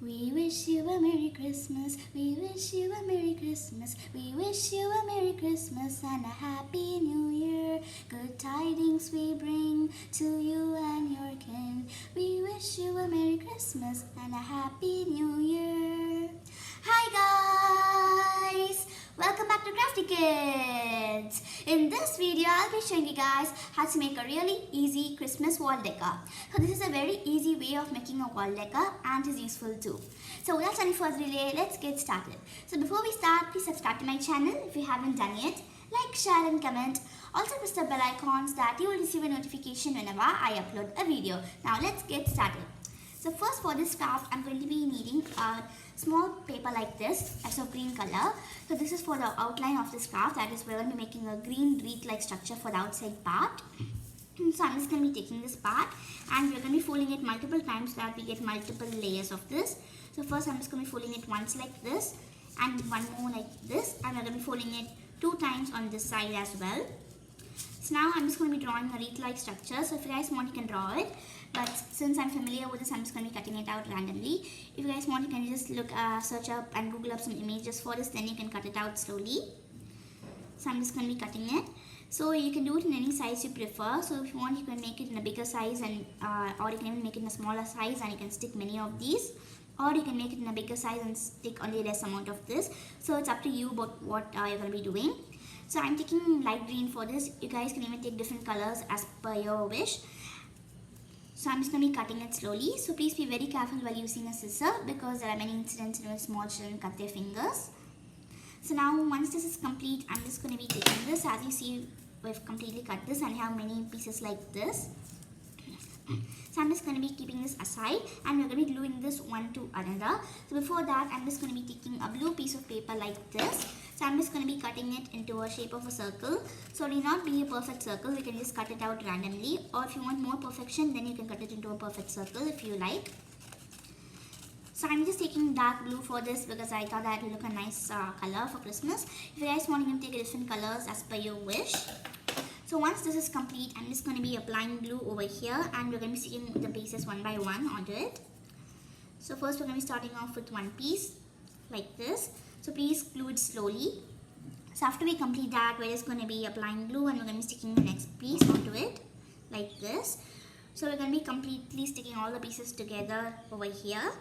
We wish you a Merry Christmas, we wish you a Merry Christmas, we wish you a Merry Christmas and a Happy New Year. Good tidings we bring to you and your kin. We wish you a Merry Christmas and a Happy New Year. Hi guys! Welcome back to Crafty Kids! In this video, I'll be showing you guys how to make a really easy Christmas wall decor. So this is a very easy way of making a wall decor and is useful too. So without any further delay, let's get started. So before we start, please subscribe to my channel if you haven't done yet. Like, share and comment. Also press the bell icon so that you will receive a notification whenever I upload a video. Now let's get started. So first for this craft, I'm going to be needing a small paper like this as of green color. So this is for the outline of this craft, that is we're going to be making a green wreath-like structure for the outside part. So I'm just going to be taking this part and we're going to be folding it multiple times so that we get multiple layers of this. So first I'm just going to be folding it once like this and one more like this, and we're going to be folding it 2 times on this side as well. So now I'm just going to be drawing a wreath-like structure. So if you guys want, you can draw it. But since I'm familiar with this, I'm just going to be cutting it out randomly. If you guys want, you can just search up and Google up some images for this. Then you can cut it out slowly. So I'm just going to be cutting it. So you can do it in any size you prefer. So if you want, you can make it in a bigger size, and or you can even make it in a smaller size and you can stick many of these. Or you can make it in a bigger size and stick only less amount of this. So it's up to you about what you're going to be doing. So I'm taking light green for this. You guys can even take different colors as per your wish. So I'm just going to be cutting it slowly. So please be very careful while using a scissor because there are many incidents where small children cut their fingers. So now once this is complete, I'm just going to be taking this. As you see, we've completely cut this and I have many pieces like this. So I'm just going to be keeping this aside and we're going to be gluing this one to another. So before that, I'm just going to be taking a blue piece of paper like this. So I'm just going to be cutting it into a shape of a circle. So it will not be a perfect circle. We can just cut it out randomly. Or if you want more perfection, then you can cut it into a perfect circle if you like. So I'm just taking dark blue for this because I thought that would look a nice color for Christmas. If you guys want, you can take different colors as per your wish. So once this is complete, I'm just going to be applying glue over here and we're going to be sticking the pieces one by one onto it. So first we're going to be starting off with one piece like this. So please glue it slowly. So after we complete that, we're just going to be applying glue and we're going to be sticking the next piece onto it like this. So we're going to be completely sticking all the pieces together over here.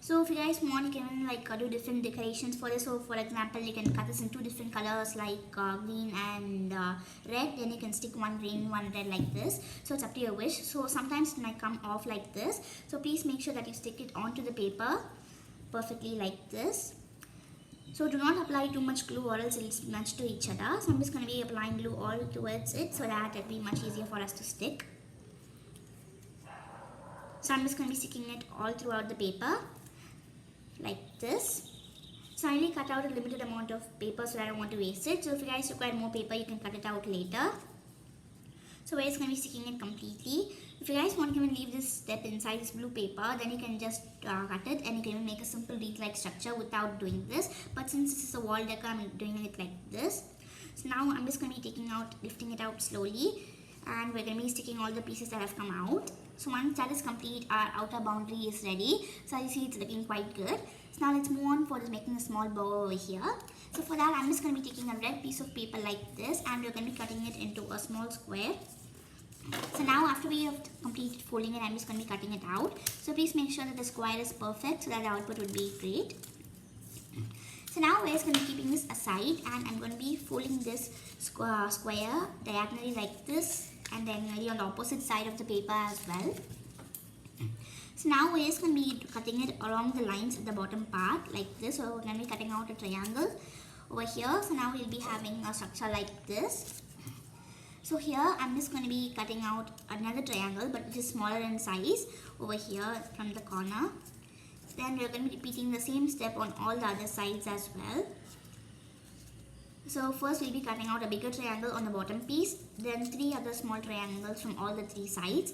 So if you guys want, you can do different decorations for this. So for example, you can cut this in 2 different colors like green and red. Then you can stick one green, one red like this. So it's up to your wish. So sometimes it might come off like this. So please make sure that you stick it onto the paper perfectly like this. So do not apply too much glue or else it will match to each other. So I'm just going to be applying glue all towards it so that it will be much easier for us to stick. So I'm just going to be sticking it all throughout the paper like this. So I only cut out a limited amount of paper so that I don't want to waste it. So if you guys require more paper, you can cut it out later. So we're just going to be sticking it completely. If you guys want, you can leave this step inside this blue paper, then you can just cut it and you can even make a simple wreath-like structure without doing this. But since this is a wall decor, I'm doing it like this. So now I'm just going to be lifting it out slowly, and we're going to be sticking all the pieces that have come out. So once that is complete, our outer boundary is ready. So as you see, it's looking quite good. So now let's move on for making a small bow over here. So for that, I'm just going to be taking a red piece of paper like this and we're going to be cutting it into a small square. So now after we have completed folding it, I'm just going to be cutting it out. So please make sure that the square is perfect so that the output would be great. So now we're just going to be keeping this aside and I'm going to be folding this square diagonally like this and then really on the opposite side of the paper as well. So now we're just going to be cutting it along the lines at the bottom part like this. So we're going to be cutting out a triangle over here. So now we'll be having a structure like this. So here I'm just going to be cutting out another triangle but which is smaller in size over here from the corner. Then we're going to be repeating the same step on all the other sides as well. So first we'll be cutting out a bigger triangle on the bottom piece, then 3 other small triangles from all the 3 sides.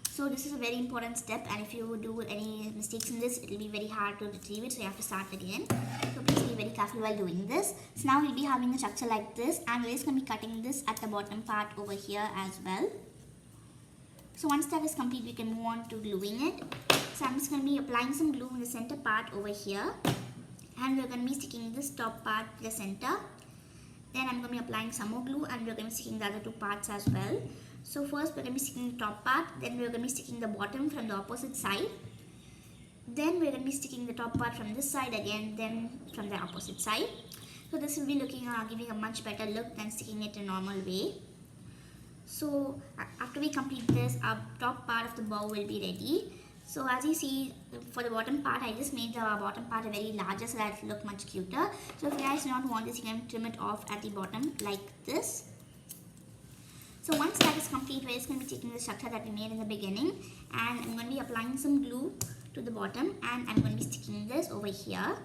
So this is a very important step, and if you do any mistakes in this, it will be very hard to retrieve it, so you have to start again. So please be very careful while doing this. So now we'll be having a structure like this, and we're just going to be cutting this at the bottom part over here as well. So once that is complete, we can move on to gluing it. So I'm just going to be applying some glue in the center part over here. And we're going to be sticking this top part to the center. Then I'm going to be applying some more glue and we're going to be sticking the other two parts as well. So first we're going to be sticking the top part, then we're going to be sticking the bottom from the opposite side. Then we're going to be sticking the top part from this side again, then from the opposite side. So this will be giving a much better look than sticking it in a normal way. So after we complete this, our top part of the bow will be ready. So as you see, for the bottom part, I just made the bottom part very larger so that it will look much cuter. So if you guys do not want this, you can trim it off at the bottom like this. So once that is complete, we're just going to be taking the structure that we made in the beginning, and I'm going to be applying some glue to the bottom, and I'm going to be sticking this over here.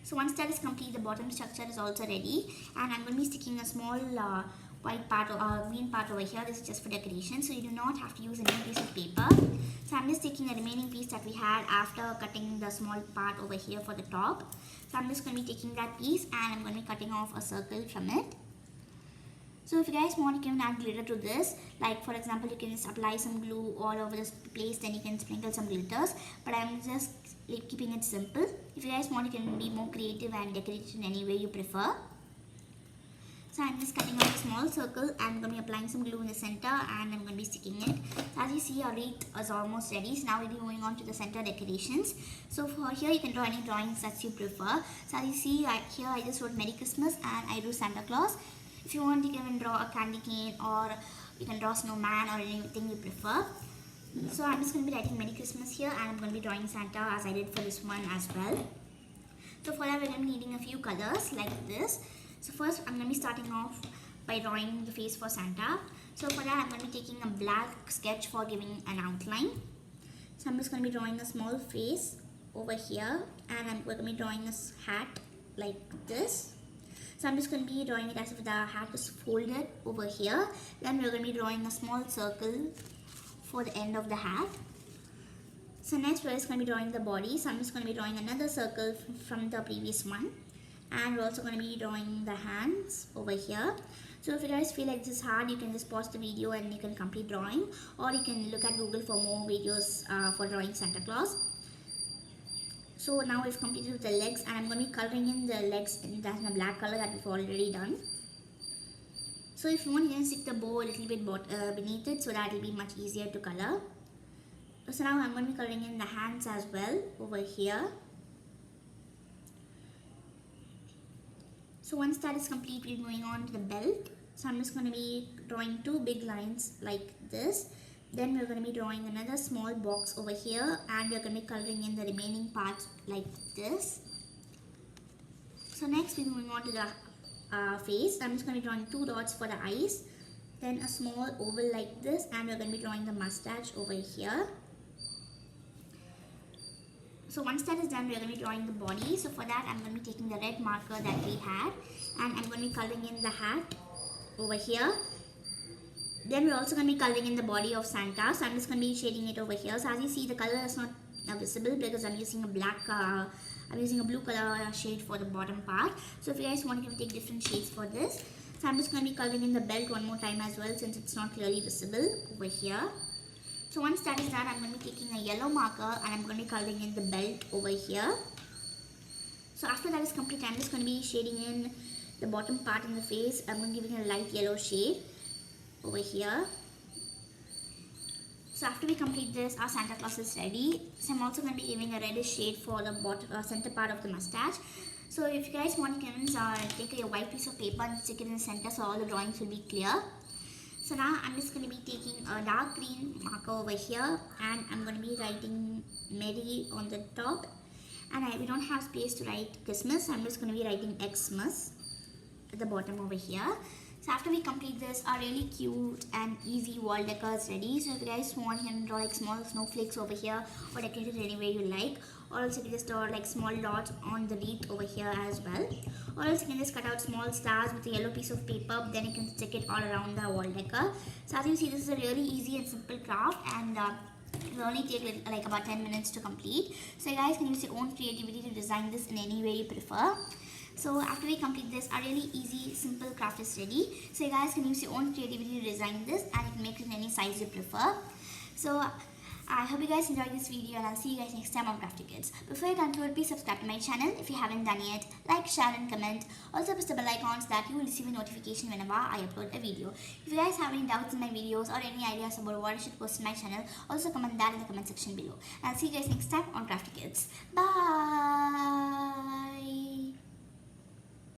So once that is complete, the bottom structure is also ready, and I'm going to be sticking a small white part or green part over here. This is just for decoration, so you do not have to use any piece of paper. So I'm just taking the remaining piece that we had after cutting the small part over here for the top. So I'm just going to be taking that piece and I'm going to be cutting off a circle from it. So if you guys want, you can add glitter to this. Like for example, you can just apply some glue all over this place, then you can sprinkle some glitters. But I'm just keeping it simple. If you guys want, you can be more creative and decorate it in any way you prefer. So I'm just cutting out a small circle and I'm going to be applying some glue in the center and I'm going to be sticking it. So as you see, our wreath is almost ready. So now we'll be moving on to the center decorations. So for here, you can draw any drawings that you prefer. So as you see, here I just wrote Merry Christmas and I drew Santa Claus. If you want, you can even draw a candy cane or you can draw snowman or anything you prefer. So I'm just going to be writing Merry Christmas here and I'm going to be drawing Santa as I did for this one as well. So for that, we're going to be needing a few colors like this. So first, I'm going to be starting off by drawing the face for Santa. So for that, I'm going to be taking a black sketch for giving an outline. So I'm just going to be drawing a small face over here and I'm going to be drawing this hat like this. So I'm just going to be drawing it as if the hat is folded over here. Then we're going to be drawing a small circle for the end of the hat. So next, we're just going to be drawing the body. So I'm just going to be drawing another circle from the previous one. And we're also going to be drawing the hands over here. So if you guys feel like this is hard, you can just pause the video and you can complete drawing. Or you can look at Google for more videos for drawing Santa Claus. So now we've completed with the legs and I'm going to be coloring in the legs in a black color that we've already done. So if you want, you can stick the bow a little bit beneath it so that it will be much easier to color. So now I'm going to be coloring in the hands as well over here. So once that is complete, we're moving on to the belt. So I'm just going to be drawing two big lines like this. Then we're going to be drawing another small box over here and we're going to be coloring in the remaining parts like this. So next we're moving on to the face. I'm just going to be drawing two dots for the eyes. Then a small oval like this and we're going to be drawing the mustache over here. So once that is done, we're going to be drawing the body. So for that, I'm going to be taking the red marker that we had and I'm going to be coloring in the hat over here. Then we're also going to be coloring in the body of Santa. So I'm just going to be shading it over here. So as you see, the color is not visible because I'm using a blue color shade for the bottom part. So if you guys want, you can take different shades for this. So I'm just going to be coloring in the belt one more time as well since it's not clearly visible over here. So once that is done, I'm going to be taking a yellow marker and I'm going to be coloring in the belt over here. So after that is complete, I'm just going to be shading in the bottom part in the face. I'm going to be giving a light yellow shade over here. So after we complete this, our Santa Claus is ready. So I'm also going to be giving a reddish shade for the bottom, center part of the mustache. So if you guys want, you can take a white piece of paper and stick it in the center so all the drawings will be clear. So now I'm just going to be taking a dark green marker over here and I'm going to be writing Merry on the top. And we don't have space to write Christmas, so I'm just going to be writing XMAS at the bottom over here. So after we complete this, our really cute and easy wall decor is ready. So if you guys want, you can draw like small snowflakes over here or decorate it any way you like. Or else you can just draw like small dots on the wreath over here as well. Or else you can just cut out small stars with a yellow piece of paper, then you can stick it all around the wall decor. So as you see, this is a really easy and simple craft and it will only take like about 10 minutes to complete. So you guys can use your own creativity to design this in any way you prefer. So after we complete this, our really easy, simple craft is ready. So you guys can use your own creativity to design this and you can make it in any size you prefer. So I hope you guys enjoyed this video, and I'll see you guys next time on Crafty Kids. Before I conclude, please subscribe to my channel if you haven't done yet. Like, share and comment. Also press the bell icon so that you will receive a notification whenever I upload a video. If you guys have any doubts in my videos or any ideas about what I should post in my channel, also comment that in the comment section below. And I'll see you guys next time on Crafty Kids. Bye!